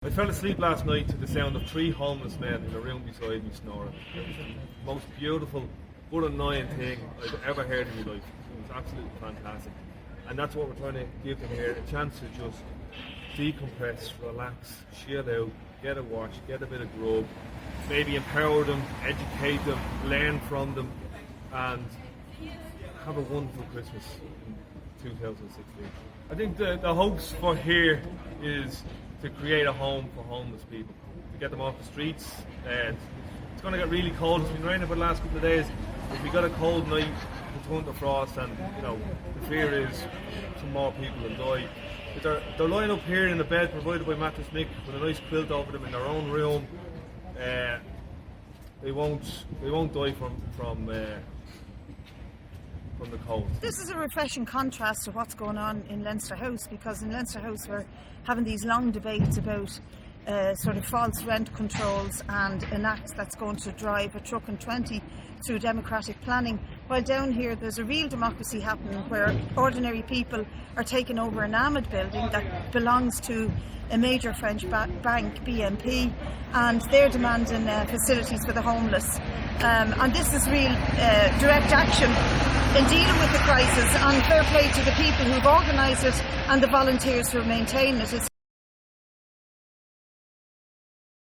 I fell asleep last night to the sound of 3 homeless men in a room beside me snoring. It was the most beautiful, but annoying thing I've ever heard in my life. It was absolutely fantastic. And that's what we're trying to give them here, a chance to just decompress, relax, chill out, get a wash, get a bit of grub, maybe empower them, educate them, learn from them, and have a wonderful Christmas in 2016. I think the hopes for here is to create a home for homeless people, to get them off the streets. It's going to get really cold. It's been raining for the last couple of days. If we got a cold night, it's going to frost, and the fear is some more people will die. But they're lying up here in a bed provided by Mattress Mick with a nice quilt over them in their own room. They won't die from the cold. This is a refreshing contrast to what's going on in Leinster House, because in Leinster House we're having these long debates about sort of false rent controls and an act that's going to drive a truck and 20 through democratic planning, while down here there's a real democracy happening where ordinary people are taking over an Ahmed building that belongs to a major French bank, BNP, and they're demanding facilities for the homeless. And this is real direct action in dealing with the crisis, and fair play to the people who've organised it and the volunteers who are maintaining it. It's